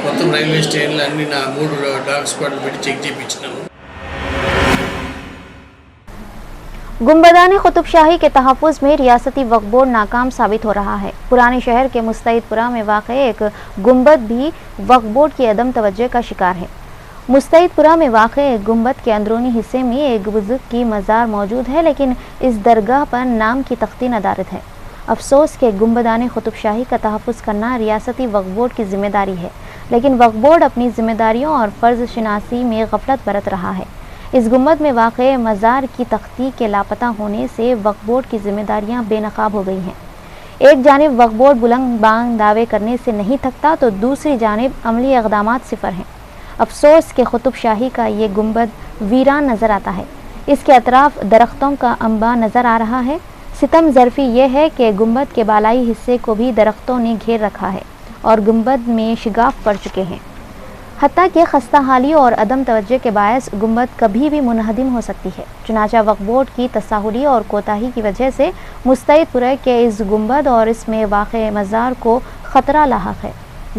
మొత్తం రైల్వే స్టేషన్లు అన్ని నా 3 డాగ్ స్క్వాడ్లు పెట్టి చెక్ చేయించినాము. गुंबदान कुतुब शाही के तहफ़्फ़ुज़ में रियासती वक्फ बोर्ड नाकाम साबित हो रहा है। पुराने शहर के मुस्तैदपुरा में वाक़ एक गुंबद भी वक्फ बोर्ड की अदम तवज्जो का शिकार है। मुस्तैदपुरा में वाक़ एक गुंबद के अंदरूनी हिस्से में एक बुज़ुर्ग की मज़ार मौजूद है, लेकिन इस दरगाह पर नाम की तख्ती नदारत है। अफसोस के गुंबदान कुतुब शाही का तहफ़्फ़ुज़ करना रियासती वक्फ बोर्ड की ज़िम्मेदारी है, लेकिन वक्फ बोर्ड अपनी ज़िम्मेदारियों और फ़र्ज़ शनासी में गफलत बरत रहा है। इस गुंबद में वाक़े मज़ार की तख्ती के लापता होने से वक्फ बोर्ड की जिम्मेदारियां बेनकाब हो गई हैं। एक जानिब वक्फ बोर्ड बुलंद बांग दावे करने से नहीं थकता, तो दूसरी जानिब अमली इक़दामात सिफर हैं। अफसोस के कुतुब शाही का ये गुंबद वीरान नज़र आता है। इसके अतराफ दरख्तों का अंबा नज़र आ रहा है। सितम ज़रफ़ी ये है कि गुंबद के बालाई हिस्से को भी दरख्तों ने घेर रखा है और गुंबद में शिगाफ पड़ चुके हैं। हत्ता कि खस्ता हाली और अदम तवज्जो के बायस गुंबद कभी भी मुनहदिम हो सकती है। चुनाचा वक्फ बोर्ड की तसाहुली और कोताही की वजह से मुस्तैदपुरा के इस गुंबद और इसमें वाक़े मज़ार को ख़तरा लाहक है।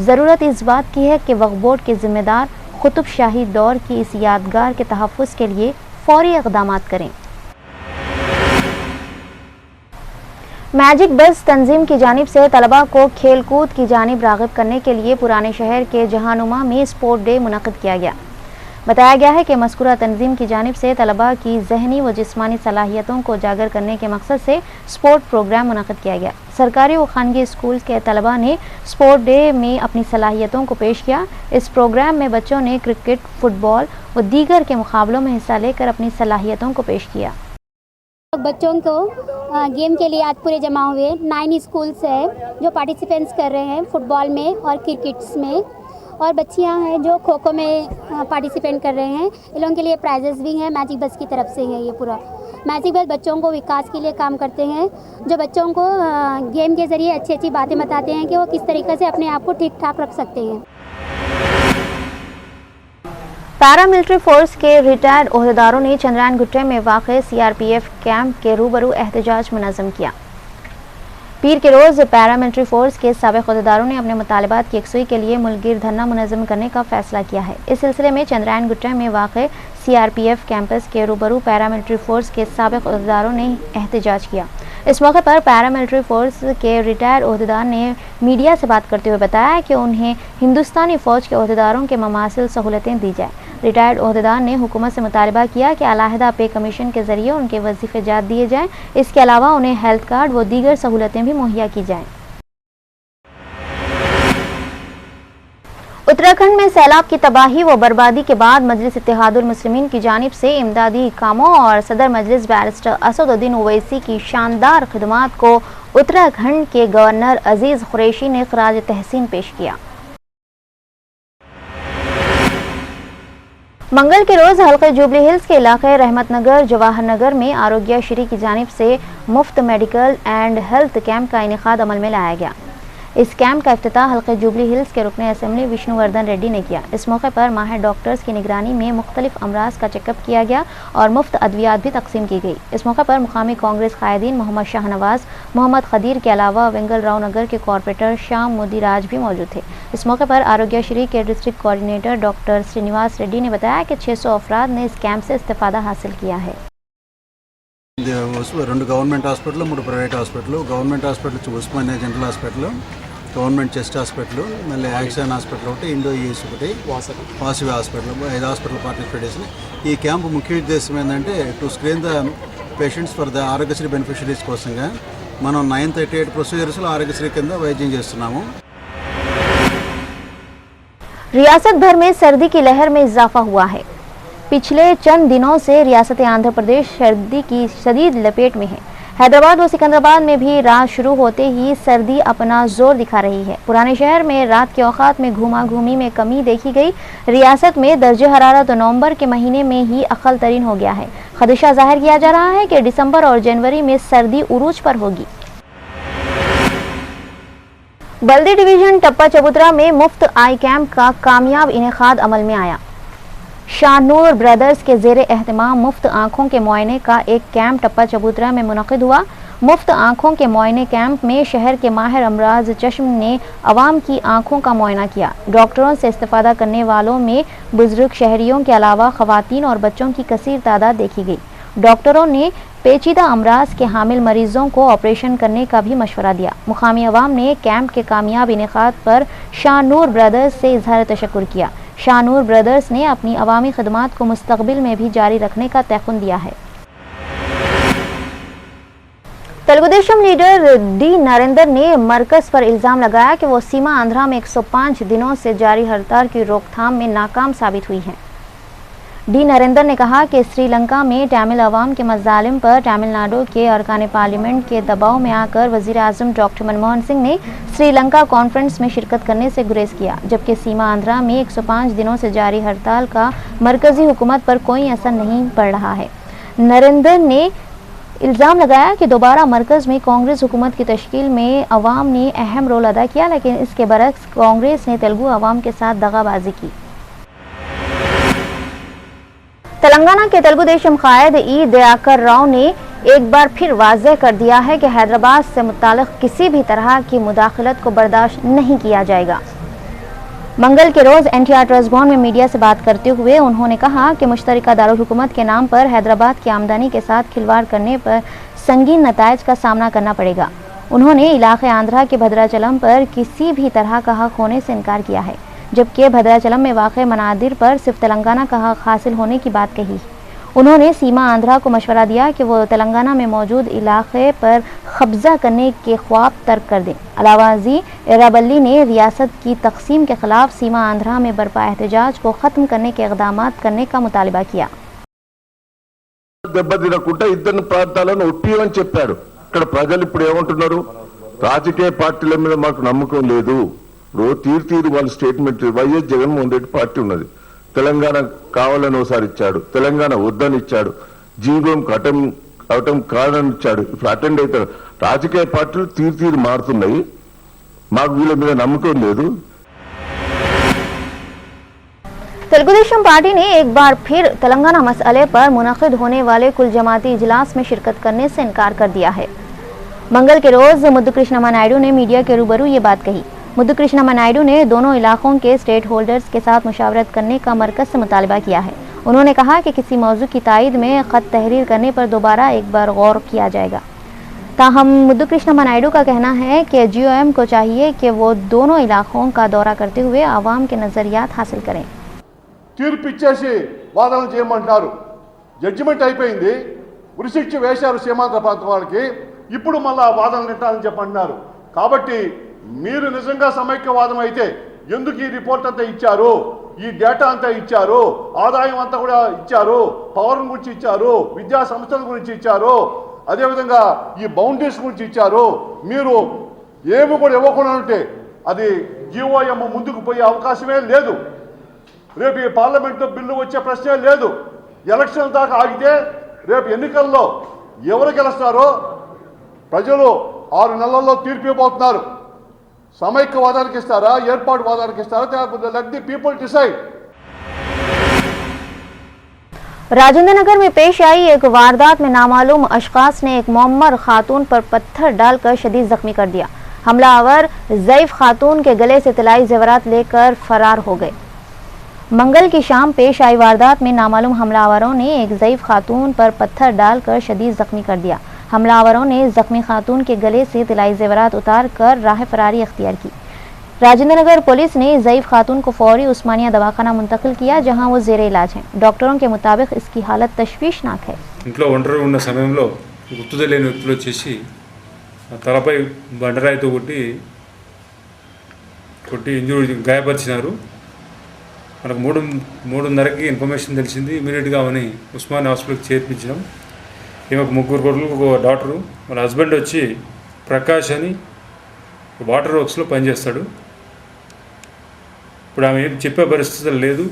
ज़रूरत इस बात की है कि वक्फ बोर्ड के ज़िम्मेदार कुतुब शाही दौर की इस यादगार के तहफ़्फ़ुज़ के लिए फ़ौरी इक़दामात करें। मैजिक बस तंजीम की जानिब से तलबा को खेल कूद की जानिब राग़िब करने के लिए पुराने शहर के जहानुमा में स्पोर्ट डे मुनक़िद किया गया। बताया गया है कि मज़कूरा तंजीम की जानिब से तलबा की ज़हनी व जिस्मानी सलाहियतों को उजागर करने के मकसद से स्पोर्ट प्रोग्राम मुनक़िद किया गया। सरकारी व खानगी स्कूल के तलबा ने स्पोर्ट डे में अपनी सलाहियतों को पेश किया। इस प्रोग्राम में बच्चों ने क्रिकेट, फुटबॉल व दीगर के मुकाबलों में हिस्सा लेकर अपनी सलाहियतों को पेश किया। बच्चों को गेम के लिए आज पूरे जमा हुए 9 स्कूल्स है जो पार्टिसिपेंट्स कर रहे हैं फुटबॉल में और क्रिकेट्स में, और बच्चियां हैं जो खो खो में पार्टिसिपेट कर रहे हैं। इन लोगों के लिए प्राइजेस भी हैं, मैजिक बस की तरफ से है ये पूरा। मैजिक बेल बच्चों को विकास के लिए काम करते हैं, जो बच्चों को गेम के ज़रिए अच्छी अच्छी बातें बताते हैं कि वो किस तरीके से अपने आप को ठीक ठाक रख सकते हैं। पैरामिलिट्री फोर्स के रिटायर्ड ओहदेदारों ने चंद्रायन गुट्टे में वाक़े सीआरपीएफ कैंप के रूबरू एहतजाज मुनज़्ज़म किया। पीर के रोज़ पैरामिलिट्री फोर्स के साबिक़ ओहदेदारों ने अपने मुतालबात की यकसुई के लिए मुल्कगीर धरना मुनज़्ज़म करने का फैसला किया है। इस सिलसिले में चंद्रायन गुट्टे में वाक़े सीआरपीएफ कैंपस के रूबरू पैरामिलिट्री फोर्स के साबिक़ ओहदेदारों ने एहतजाज किया। इस मौके पर पैरामिलिट्री फोर्स के रिटायर्ड ओहदेदार ने मीडिया से बात करते हुए बताया कि उन्हें हिंदुस्तानी फ़ौज के ओहदेदारों के ममासिल सहूलतें दी जाए। रिटायर्ड ओहदेदार ने हुकूमत से मुतालबा किया कि अलहदा पे कमीशन के ज़रिए उनके वजीफ़े जात दिए जाएँ। इसके अलावा उन्हें हेल्थ कार्ड व दीगर सहूलतें भी मुहैया की जाएँ। उत्तराखंड में सैलाब की तबाही व बर्बादी के बाद मजलिस इत्तेहादुल मुस्लिमीन की जानिब से इमदादी कामों और सदर मजलिस बैरिस्टर असदुद्दीन ओवैसी की शानदार खिदमात को उत्तराखंड के गवर्नर अजीज़ कुरैशी ने खराज तहसीन पेश किया। मंगल के रोज़ हल्के जुबली हिल्स के इलाके रहमत नगर जवाहर नगर में आरोग्य श्री की जानिब से मुफ्त मेडिकल एंड हेल्थ कैंप का इनेकाद अमल में लाया गया। इस कैंप का इफ्तिताह हल्के जुबली हिल्स के रुकने असेंबली विष्णुवर्धन रेड्डी ने किया। इस मौके पर माहिर डॉक्टर्स की निगरानी में मुख्तलिफ अमराज का चेकअप किया गया और मुफ्त अद्वियात भी तकसीम की गई। इस मौके पर मुकामी कांग्रेस कायदीन मोहम्मद शाहनवाज, मोहम्मद खदीर के अलावा वेंगल राव नगर के कॉरपोरेटर श्याम मोदीराज भी मौजूद थे। इस मौके पर आरोग्य श्री के district coordinator doctor Srinivas Reddy ने बताया कि 600 अफराद ने इस कैंप से इस्तेफादा हासिल किया है। 2 government hospital 3 private hospital government hospital వచ్చి Osmania general hospital government chest hospital మళ్ళీ యాక్సిడెంట్ హాస్పిటల్ ఒకటి ఇండో ఈఎస్ ఒకటి వాసవి హాస్పిటల్ 5 హాస్పిటల్ పార్టిసిపేట్ చేసి ఈ క్యాంప్ ముఖ్య ఉద్దేశం ఏంటంటే to screen the patients for the Aarogyasri beneficiaries కోసంగా మనం 938 ప్రొసీజర్స్లో ఆరోగ్యశ్రీ కింద వైద్యం చేస్తున్నాము। रियासत भर में सर्दी की लहर में इजाफा हुआ है। पिछले चंद दिनों से रियासत आंध्र प्रदेश सर्दी की शदीद लपेट में है। हैदराबाद व सिकंदराबाद में भी रात शुरू होते ही सर्दी अपना जोर दिखा रही है। पुराने शहर में रात के औकात में घुमा घूमी में कमी देखी गई। रियासत में दर्जे हरारत नवंबर के महीने में ही अकल तरीन हो गया है। खदशा जाहिर किया जा रहा है कि दिसंबर और जनवरी में सर्दी उरूज पर होगी। बल्दी डिवीजन टप्पा चबूतरा में मुफ्त आई कैंप का कामयाब इनेकाद अमल में आया। शाहनूर ब्रदर्स के ज़ेरे एहतमाम मुफ्त आँखों के मुआयने का एक कैंप टप्पा चबूतरा में मुनक़िद हुआ। मुफ्त आँखों के मुआयने कैंप में शहर के माहिर अमराज चश्म ने अवाम की आँखों का मुआयना किया। डॉक्टरों से इस्तेफादा करने वालों में बुजुर्ग शहरियों के अलावा ख़वातीन और बच्चों की कसीर तादाद देखी गई। डॉक्टरों ने पेचीदा अमराज के हामिल मरीजों को ऑपरेशन करने का भी मशवरा दिया। मुकामी अवाम ने कैंप के कामयाब इनेकाद पर शाहनूर ब्रदर्स से इजहार तशक्कुर किया। शाहनूर ब्रदर्स ने अपनी अवामी खिदमात को मुस्तकबिल में भी जारी रखने का तयक़ुन दिया है। तेलुगुदेशम लीडर डी नरेंद्र ने मरकज़ पर इल्ज़ाम लगाया कि वो सीमा आंध्रा में 105 दिनों से जारी हड़ताल की रोकथाम में नाकाम साबित हुई है। डी नरेंद्र ने कहा कि श्रीलंका में तमिल अवाम के मज़ालिम पर तमिलनाडु के अरकान पार्लियामेंट के दबाव में आकर वज़ीर आज़म डॉक्टर मनमोहन सिंह ने श्रीलंका कॉन्फ्रेंस में शिरकत करने से गुरेज किया, जबकि सीमा आंध्रा में 105 दिनों से जारी हड़ताल का मरकज़ी हुकूमत पर कोई असर नहीं पड़ रहा है। नरेंद्र ने इल्ज़ाम लगाया कि दोबारा मरकज़ में कांग्रेस हुकूमत की तश्कील में अवाम ने अहम रोल अदा किया, लेकिन इसके बरक्स कांग्रेस ने तेलुगु अवाम के साथ दगाबाजी की। तेलंगाना के तेलुगुदेशम कायद ई दयाकर राव ने एक बार फिर वाज़ेह कर दिया है कि हैदराबाद से मुताल्लिक़ किसी भी तरह की मुदाखलत को बर्दाश्त नहीं किया जाएगा। मंगल के रोज़ एनटीआर ट्रस्ट भवन में मीडिया से बात करते हुए उन्होंने कहा कि मुश्तरका दारुल हुकूमत के नाम पर हैदराबाद की आमदनी के साथ खिलवाड़ करने पर संगीन नताइज का सामना करना पड़ेगा। उन्होंने इलाके आंध्रा के भद्राचलम पर किसी भी तरह का हक होने से इनकार किया है, जबकि भद्राचलम में वाक़े मनादिर पर सिर्फ तेलंगाना का हक हासिल होने की बात कही। उन्होंने सीमा आंध्रा को मशवरा दिया कि वो तेलंगाना में मौजूद इलाके पर कब्जा करने के ख्वाब तर्क कर दें। अलावाजी एराबल्ली ने रियासत की तकसीम के खिलाफ सीमा आंध्रा में बर्पा एहतजाज को ख़त्म करने के इक़दामात करने का मुतालबा किया। దెబ్బతినకుండా ఇద్దరు ప్రాంతాలను ఒప్పియమని చెప్పాడు। ఇక్కడ ప్రజలు ఇప్పుడు ఏమంటున్నారు? రాజకీయ పార్టీల మీద మాకు నమ్మకం లేదు। తీరు వాళ్ళ statement YS Jaganmohan Reddy party ఉన్నది, తెలంగాణ కావాలని ఒకసారి ఇచ్చాడు, తెలంగాణ వద్దని ఇచ్చాడు, జీవోం అవటం కారణం ఇచ్చాడు. ఇప్పుడు అటెండ్ అవుతాడు. రాజకీయ పార్టీలు తీరు మారుతున్నాయి. మాకు వీళ్ళ మీద నమ్మకం లేదు. तेलुगुदेशम पार्टी ने एक बार फिर तेलंगाना मसले पर मुनक़िद होने वाले कुल जमाती इजलास में शिरकत करने से इनकार कर दिया है। मंगल के रोज मुद्दुकृष्णमा नायडू ने मीडिया के रूबरू ये बात कही। मुद्दुकृष्णमा नायडू ने दोनों इलाकों के स्टेट होल्डर्स के साथ मुशावरत करने का मरकज से मुतालबा किया है। उन्होंने कहा कि किसी मौजू की तायद में ख़त तहरीर करने पर दोबारा एक बार गौर किया जाएगा। ताहम मुद्दुकृष्णमा नायडू का कहना है कि GOM को चाहिए कि वो दोनों इलाकों का दौरा करते हुए आवाम के नज़रियात हासिल करें। తీర్పు ఇచ్చేసి వాదనలు చేయమంటున్నారు. జడ్జిమెంట్ అయిపోయింది, ఉరిశిక్ష వేశారు సీమాంధ్ర ప్రాంతం వాళ్ళకి. ఇప్పుడు మళ్ళా వాదనలు నెట్టాలని చెప్పంటున్నారు. కాబట్టి మీరు నిజంగా సమైక్యవాదం అయితే ఎందుకు ఈ రిపోర్ట్ అంతా ఇచ్చారు, ఈ డేటా అంతా ఇచ్చారు, ఆదాయం అంతా కూడా ఇచ్చారు, పవర్ గురించి ఇచ్చారు, విద్యా సంస్థల గురించి ఇచ్చారు, అదేవిధంగా ఈ బౌండరీస్ గురించి ఇచ్చారు. మీరు ఏమి కూడా ఇవ్వకుండా ఉంటే అది GOM ముందుకు పోయే అవకాశమే లేదు. రేపు ఈ పార్లమెంట్లో బిల్లు వచ్చే ప్రశ్నే లేదు. ఎలక్షన్ దాకా ఆగితే రేపు ఎన్నికల్లో ఎవరు గెలుస్తారో ప్రజలు 6 నెలల్లో తీర్పు ఇవ్వబోతున్నారు. సమైక్యవాదానికి ఇస్తారా, ఏర్పాటు వాదానికి ఇస్తారా, let the people decide. Rajendra Nagar में पेश आई एक वारदात में नामालूम अशखास ने एक मुअम्मर खातून पर पत्थर डालकर शदीद जख्मी कर दिया। हमलावर ज़ईफ खातून के गले से तिलाई जेवरात लेकर फरार हो गए। मंगल की शाम पेश आई वारदात में नामालूम हमलावरों ने एक ज़ईफ खातून पर पत्थर डालकर शदीद जख्मी कर दिया। हमलावरों ने जख्मी खातून के गले से तिलाई जेवरात उतार कर राह फरारी अख्तियार की। राजेंद्र नगर पुलिस ने ज़ईफ खातून को फौरी उस्मानिया दवाखाना मुंतकिल किया, जहां वो ज़ेरे इलाज हैं। डॉक्टरों के मुताबिक इसकी हालत तशवीशनाक है। ఇంట్లో ఒంటరిగా ఉన్న సమయంలో గుర్తు తెలియని వ్యక్తులు వచ్చేసి తలపై బండరాయితో కొట్టి ఇంజూరీ గాయపరిచినారు. మనకు 3:30కి ఇన్ఫర్మేషన్ తెలిసింది. ఇమీడియట్గా ఆమెని ఉస్మానియా హాస్పిటల్కి చేర్పించినాం. ఈమెకు 3 కొడుకులు, ఒక డాక్టరు. వాళ్ళ హస్బెండ్ వచ్చి ప్రకాష్ అని వాటర్ వర్క్స్లో పనిచేస్తాడు. ఇప్పుడు ఆమె ఏం చెప్పే పరిస్థితులు లేదు.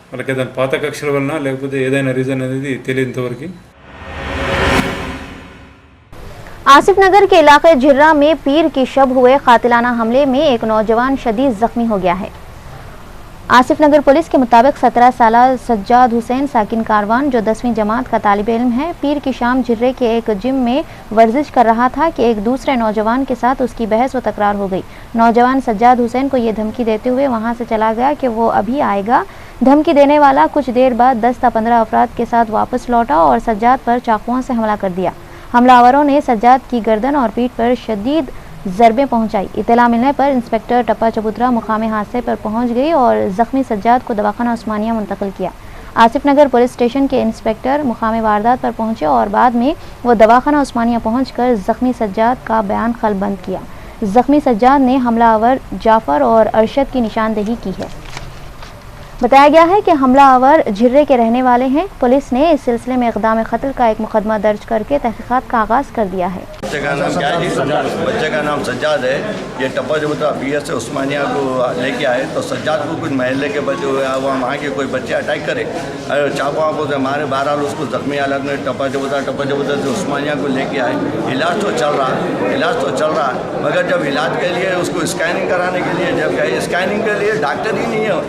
వాళ్ళకి ఏదైనా పాత కక్షల వలన లేకపోతే ఏదైనా రీజన్ అనేది తెలియనంతవరకు. आसिफ नगर के इलाके झिर्रा में पीर की शब हुए कातिलाना हमले में एक नौजवान शदीद जख्मी हो गया है। आसिफ नगर पुलिस के मुताबिक 17 साल सज्जाद हुसैन साकिन कारवान, जो 10वीं जमात का तालिब इल्म है, पीर की शाम झिर्रे के एक जिम में वर्जिश कर रहा था कि एक दूसरे नौजवान के साथ उसकी बहस व तकरार हो गई। नौजवान सज्जाद हुसैन को ये धमकी देते हुए वहां से चला गया कि वो अभी आएगा। धमकी देने वाला कुछ देर बाद 10 अफराद के साथ वापस लौटा और सज्जाद पर चाकुओं से हमला कर दिया। हमलावरों ने सज्जाद की गर्दन और पीठ पर शदीद ज़रबें पहुंचाई। इत्तला मिलने पर इंस्पेक्टर टप्पा चबूतरा मुकामी हादसे पर पहुंच गई और ज़ख्मी सज्जाद को दवाखाना उस्मानिया मुंतकिल किया। आसिफ नगर पुलिस स्टेशन के इंस्पेक्टर मुकामी वारदात पर पहुंचे और बाद में वो दवाखाना उस्मानिया पहुंचकर ज़ख्मी सज्जाद का बयान खलबंद किया। ज़ख्मी सज्जाद ने हमलावर जाफ़र और अरशद की निशानदेही की है। बताया गया है कि हमलावर झिर्रे के रहने वाले हैं। पुलिस ने इस सिलसिले में इक़दाम क़त्ल का एक मुकदमा दर्ज करके तहक़ीक़ात का आगाज़ कर दिया है। बच्चे का नाम क्या है? बच्चे का नाम सज्जाद है। ये टप्पा चबूतरा PS से उस्मानिया को लेके आए तो सज्जाद को कुछ महल्ले के बच्चे हुए, वहाँ के कोई बच्चे अटैक करे, चाकू आंखों से मारे। बहरहाल उसको जख्मी हालत में टप्पा चबूतरा से उस्मानिया को लेके आए। इलाज तो चल रहा है, मगर जब इलाज के लिए उसको स्कैनिंग कराने के लिए जब गए, स्कैनिंग के लिए डॉक्टर ही नहीं है।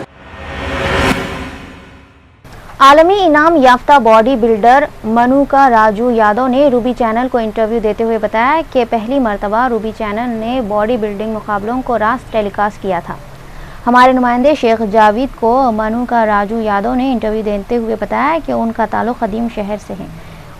आलमी इनाम याफ्ता बॉडी बिल्डर मनुका राजू यादव ने रूबी चैनल को इंटरव्यू देते हुए बताया कि पहली मर्तबा रूबी चैनल ने बॉडी बिल्डिंग मुकाबलों को रास्त टेलीकास्ट किया था। हमारे नुमाइंदे शेख जावेद को मनुका राजू यादव ने इंटरव्यू देते हुए बताया कि उनका ताल्लुक़ क़दीम शहर से है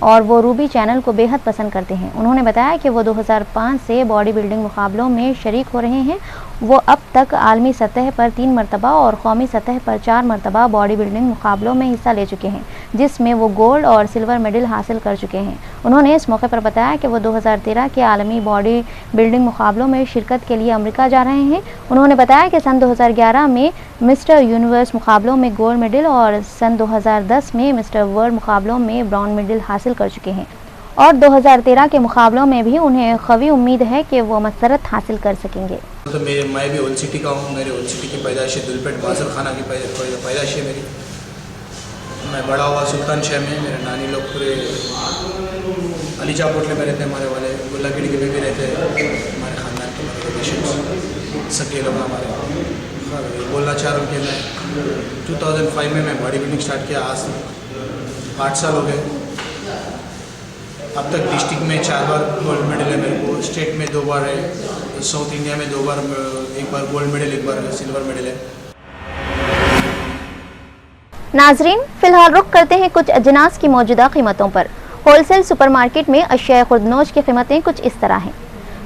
और वो रूबी चैनल को बेहद पसंद करते हैं। उन्होंने बताया कि वो 2005 से बॉडी बिल्डिंग मुकाबलों में शरीक हो रहे हैं। वो अब तक आलमी सतह पर 3 मरतबा और कौमी सतह पर 4 मरतबा बॉडी बिल्डिंग मुकाबलों में हिस्सा ले चुके हैं, जिसमें वो गोल्ड और सिल्वर मेडल हासिल कर चुके हैं। उन्होंने इस मौके पर बताया कि वो 2013 के आलमी बॉडी बिल्डिंग मुकाबलों में शिरकत के लिए अमेरिका जा रहे हैं। उन्होंने बताया कि सन 2011 में मिस्टर यूनिवर्स मुकाबलों में गोल्ड मेडल और सन 2010 में मिस्टर वर्ल्ड मुकाबलों में ब्रॉन्ज मेडल हासिल कर चुके हैं और 2013 के मुकाबलों में भी उन्हें क़वी उम्मीद है कि वो मसरत हासिल कर सकेंगे। तो मैं भी ओल्ड सिटी का हूँ। मेरे ओल्ड सिटी की पैदाइश दुलपेट बाजर खाना की पैदाइश है मेरी। मैं बड़ा हुआ सुल्तान शहर में, मेरे नानी लोग पूरे अलीजा कोटले में रहते हैं, हमारे वाले गुल्ला खिड़की में भी रहते हैं, हमारे ख़ानदान के हमारे रिलेशंस सगे लोग हमारे। बोलना चाह रहा हूँ कि मैं 2005 में मैं बॉडी बिल्डिंग स्टार्ट किया, आज 8 साल हो गए। अब तक डिस्ट्रिक्ट में 4 बार गोल्ड मेडल है मेरे को, स्टेट में 2 बार है, साउथ इंडिया में 2 बार, एक बार गोल्ड मेडल, एक बार सिल्वर मेडल है। नाजरीन, फिलहाल रुख करते हैं कुछ अजनास की मौजूदा कीमतों पर। होलसेल सुपरमार्केट में अशिया खुर्दनोश की कीमतें कुछ इस तरह हैं।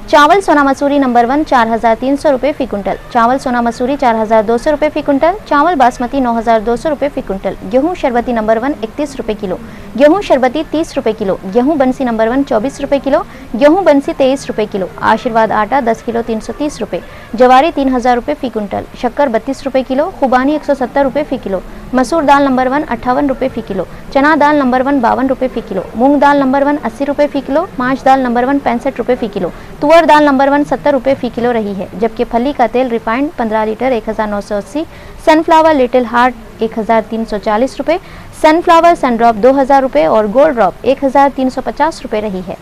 चावल सोना मसूरी नंबर 1 4,300 रुपये फ़ी कुंटल, चावल सोना मसूरी 4,200 रुपये फ़ी कुंटल, चावल बासमती 9,200 रुपये फ़ी कुंटल, गेहूं शरबती नंबर 1 31 रुपये किलो, गेहूं शरबती 30 रुपये किलो, गेहूं बंसी नंबर 1 24 रुपये किलो, गेहूं बंसी 23 रुपये किलो, आशीर्वाद आटा 10 किलो 330 रुपये, जवारी 3,000 रुपये फ़ी कुंटल, शक्कर 32 रुपये किलो, खुबानी 170 रुपये फ़ी किलो, मसूर दाल नंबर 1 58 रुपये फ़ी किलो, चना दाल नंबर 1 52 रुपये फ़ी किलो, मूंग दाल नंबर 1 80 रुपये फ़ी किलो, मांच दाल नंबर 1 65 रुपये फ़ी किलो, तुअर दाल नंबर 1 70 रुपये फ़ी किलो रही है। जबकि फली का तेल refined 15 litre 1980, sunflower little heart 1340 रुपये, सनफ्लावर सनड्रॉप 2000 रुपये और गोल्ड ड्रॉप 1350 रुपये रही है।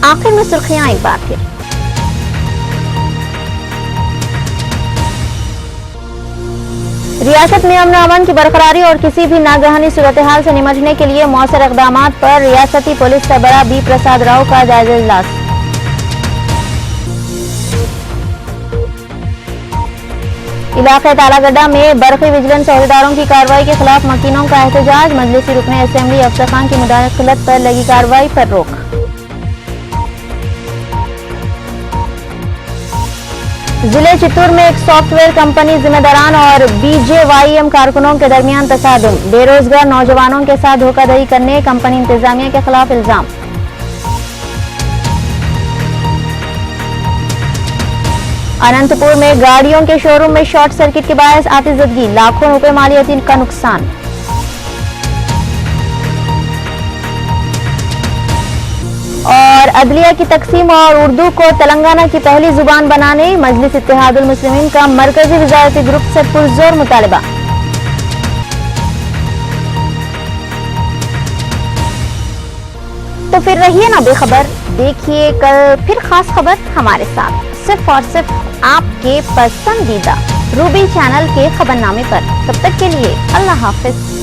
आखिर में सुर्खियां एक बार फिर। रियासत में अमन अमन की बरकरारी और किसी भी नागहानी सूरत हाल से निपटने के लिए मौसर इक़दामात पर रियासती पुलिस सरबराह बी प्रसाद राव का जायजा इजलास। इलाके तालागड्डा में बरक़ी विजिलेंस अहदेदारों की कार्रवाई के खिलाफ मकीनों का एहतजाज, मजलिसी रुकने असेंबली अफसर खान की मुदाखलत पर लगी कार्रवाई पर रोक। जिले चित्तूर में एक सॉफ्टवेयर कंपनी जिम्मेदारान और BJYM कारकुनों के दरमियान तसादुम, बेरोजगार नौजवानों के साथ धोखाधड़ी करने कंपनी इंतजामिया के खिलाफ इल्जाम। अनंतपुर में गाड़ियों के शोरूम में शॉर्ट सर्किट के बायस आतिशबाजी, लाखों रुपए मालियती का नुकसान। और अदलिया की तकसीम और उर्दू को तेलंगाना की पहली जुबान बनाने मजलिस इत्तेहादुल मुस्लिमीन का मरकजी वजारती ग्रुप से पुरजोर मुतालबा। तो फिर रहिए ना बेखबर, देखिए कल फिर खास खबर हमारे साथ, सिर्फ और सिर्फ आपके पसंदीदा रूबी चैनल के खबरनामे पर। तब तक के लिए अल्लाह हाफिज।